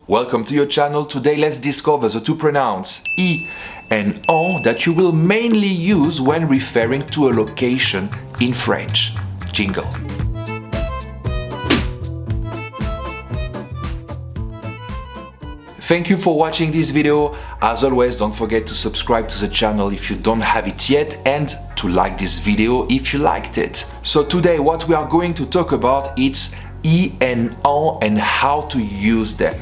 Welcome to your channel. Today let's discover the two pronouns I and en that you will mainly use when referring to a location in French. Jingle. Thank you for watching this video. As always, don't forget to subscribe to the channel if you don't have it yet and to like this video if you liked it. So today what we are going to talk about is I and en and how to use them.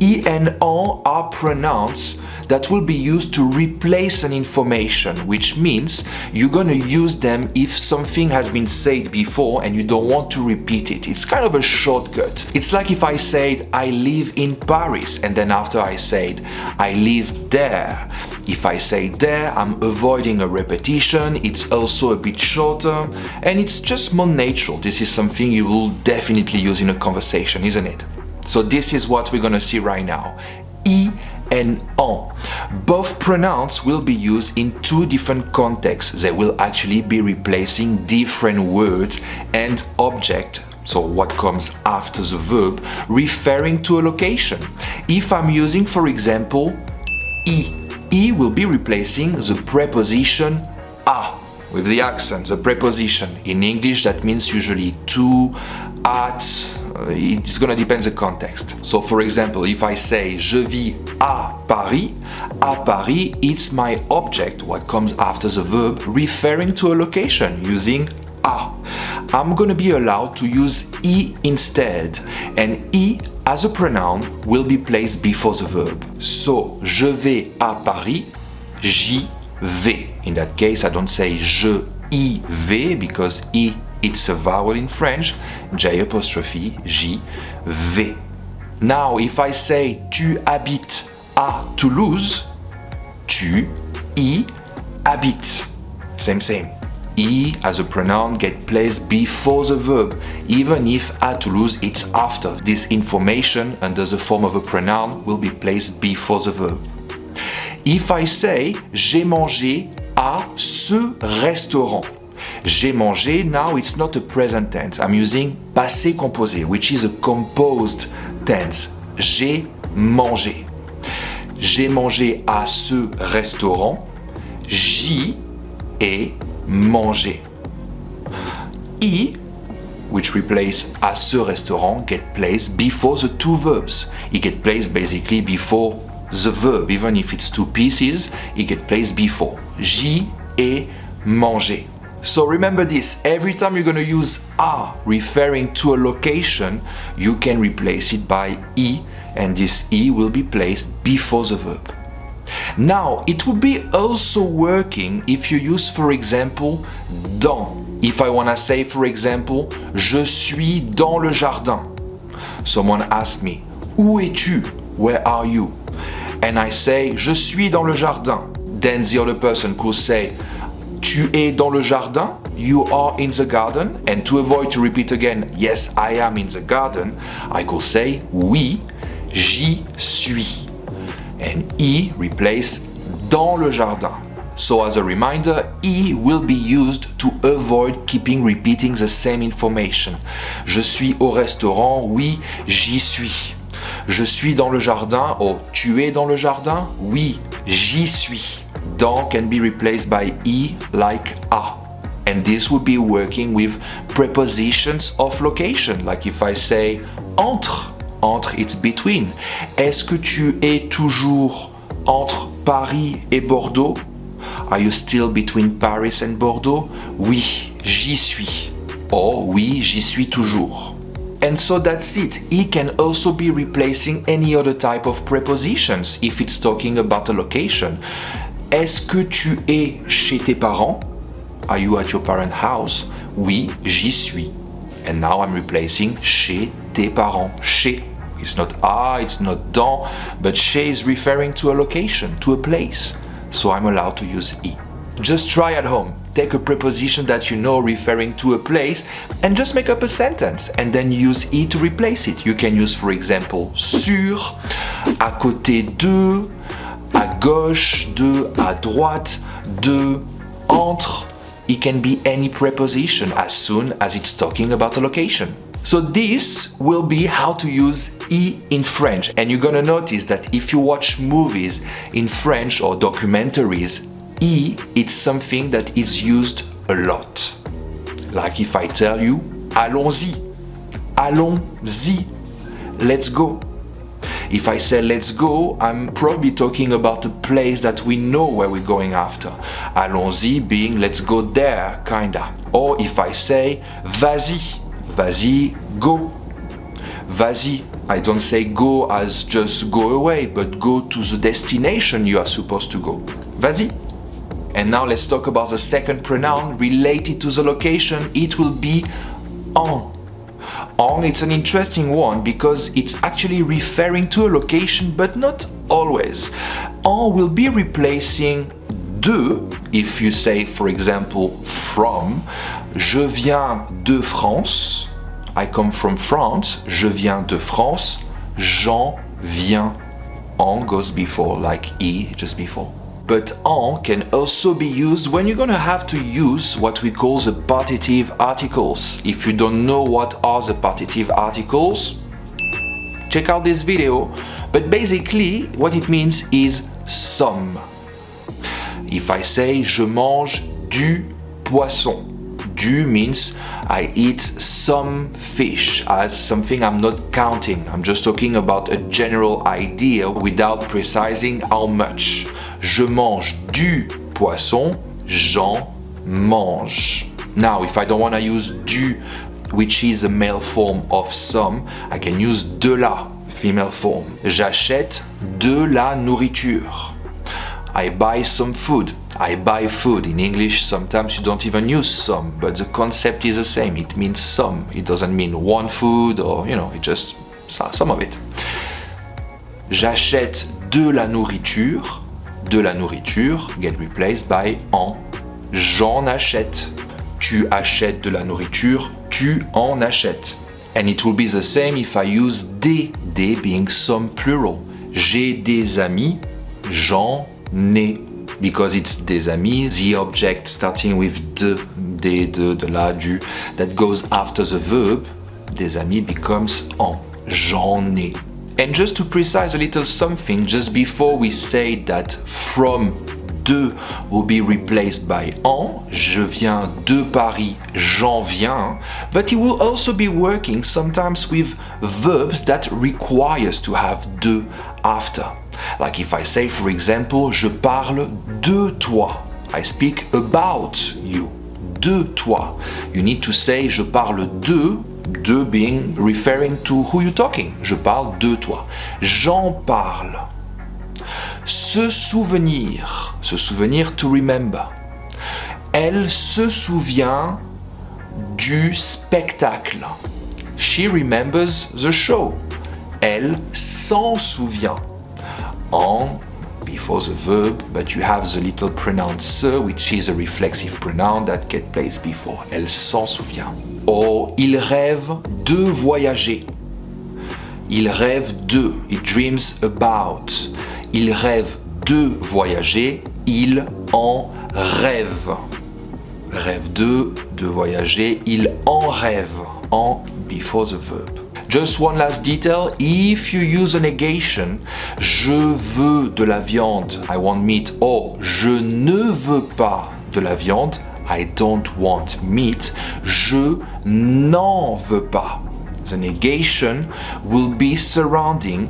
I and en are pronouns that will be used to replace an information, which means you're gonna use them if something has been said before and you don't want to repeat it. It's kind of a shortcut. It's like if I said, I live in Paris, and then after I said, I live there. If I say there, I'm avoiding a repetition, it's also a bit shorter, and it's just more natural. This is something you will definitely use in a conversation, isn't it? So this is what we're gonna see right now. I and en. Both pronouns will be used in two different contexts. They will actually be replacing different words and object, so what comes after the verb, referring to a location. If I'm using, for example, I will be replacing the preposition à with the accent, the preposition. In English, that means usually to, at. It's gonna depend the context. So for example, if I say je vis à Paris, it's my object, what comes after the verb, referring to a location using à. I'm gonna be allowed to use I instead, and I as a pronoun will be placed before the verb. So je vais à Paris, j'y vais. In that case, I don't say je y vais because I it's a vowel in French, J apostrophe, J, vais. Now, if I say tu habites à Toulouse, tu y habites. Same. I as a pronoun get placed before the verb, even if at Toulouse it's after. This information under the form of a pronoun will be placed before the verb. If I say j'ai mangé à ce restaurant, j'ai mangé, now it's not a present tense. I'm using passé composé, which is a composed tense. J'ai mangé. J'ai mangé à ce restaurant. J'y ai mangé. I, which replace à ce restaurant, get placed before the two verbs. It get placed basically before the verb. Even if it's two pieces, it get placed before. J'y ai mangé. So remember this, every time you're going to use à referring to a location, you can replace it by I, and this I will be placed before the verb. Now, it would be also working if you use, for example, dans. If I want to say, for example, je suis dans le jardin. Someone asks me, où es-tu? Where are you? And I say, je suis dans le jardin. Then the other person could say, tu es dans le jardin, you are in the garden, and to avoid to repeat again, yes, I am in the garden, I could say, oui, j'y suis. And I replace dans le jardin. So as a reminder, I will be used to avoid keeping repeating the same information. Je suis au restaurant, oui, j'y suis. Je suis dans le jardin, or tu es dans le jardin, oui, j'y suis. Dans can be replaced by I like à. And this would be working with prepositions of location. Like if I say entre, it's between. Est-ce que tu es toujours entre Paris et Bordeaux? Are you still between Paris and Bordeaux? Oui, j'y suis. Or oui, j'y suis toujours. And so that's it. I can also be replacing any other type of prepositions if it's talking about a location. Est-ce que tu es chez tes parents? Are you at your parents' house? Oui, j'y suis. And now I'm replacing chez tes parents. Chez. It's not à, it's not dans, but chez is referring to a location, to a place. So I'm allowed to use I. Just try at home. Take a preposition that you know referring to a place and just make up a sentence and then use I to replace it. You can use, for example, sur, à côté de, à gauche de, à droite de, entre. It can be any preposition as soon as it's talking about a location. So this will be how to use I in French. And you're gonna notice that if you watch movies in French or documentaries, I, it's something that is used a lot. Like if I tell you, allons-y, allons-y, let's go. If I say let's go, I'm probably talking about a place that we know where we're going after. Allons-y being let's go there, kinda. Or if I say vas-y, vas-y, go. Vas-y, I don't say go as just go away, but go to the destination you are supposed to go. Vas-y. And now let's talk about the second pronoun related to the location. It will be en. En, it's an interesting one because it's actually referring to a location, but not always. En will be replacing de if you say, for example, from. Je viens de France. I come from France. Je viens de France. J'en viens. En goes before, like I just before. But en can also be used when you're gonna have to use what we call the partitive articles. If you don't know what are the partitive articles, check out this video. But basically, what it means is some. If I say je mange du poisson, du means I eat some fish as something I'm not counting. I'm just talking about a general idea without precising how much. Je mange du poisson, j'en mange. Now, if I don't want to use du, which is a male form of some, I can use de la, female form. J'achète de la nourriture. I buy some food. I buy food. In English, sometimes you don't even use some, but the concept is the same. It means some. It doesn't mean one food or, it just some of it. J'achète de la nourriture. De la nourriture get replaced by en. J'en achète. Tu achètes de la nourriture. Tu en achètes. And it will be the same if I use des being some plural. J'ai des amis. J'en ai. Because it's des amis, the object starting with de, la, du, that goes after the verb, des amis becomes en. J'en ai. And just to precise a little something, just before we say that from de will be replaced by en, je viens de Paris, j'en viens, but it will also be working sometimes with verbs that requires to have de after. Like if I say, for example, je parle de toi. I speak about you. De toi. You need to say, je parle de being referring to who you're talking. Je parle de toi. J'en parle. Se souvenir. Se souvenir, to remember. Elle se souvient du spectacle. She remembers the show. Elle s'en souvient. En before the verb, but you have the little pronoun se, which is a reflexive pronoun that gets placed before. Elle s'en souvient. Or, il rêve de voyager. Il rêve de. He dreams about. Il rêve de voyager. Il en rêve. Rêve de voyager. Il en rêve. En before the verb. Just one last detail, if you use a negation, je veux de la viande, I want meat, or je ne veux pas de la viande, I don't want meat, je n'en veux pas. The negation will be surrounding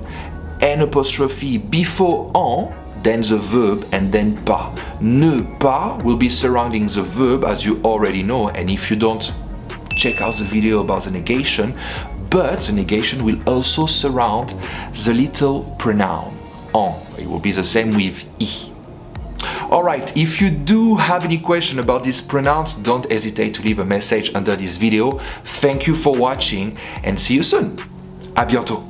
an apostrophe before en, then the verb, and then pas. Ne pas will be surrounding the verb, as you already know, and if you don't, check out the video about the negation. But the negation will also surround the little pronoun en. It will be the same with I. Alright, if you do have any question about these pronouns, don't hesitate to leave a message under this video. Thank you for watching and see you soon. À bientôt.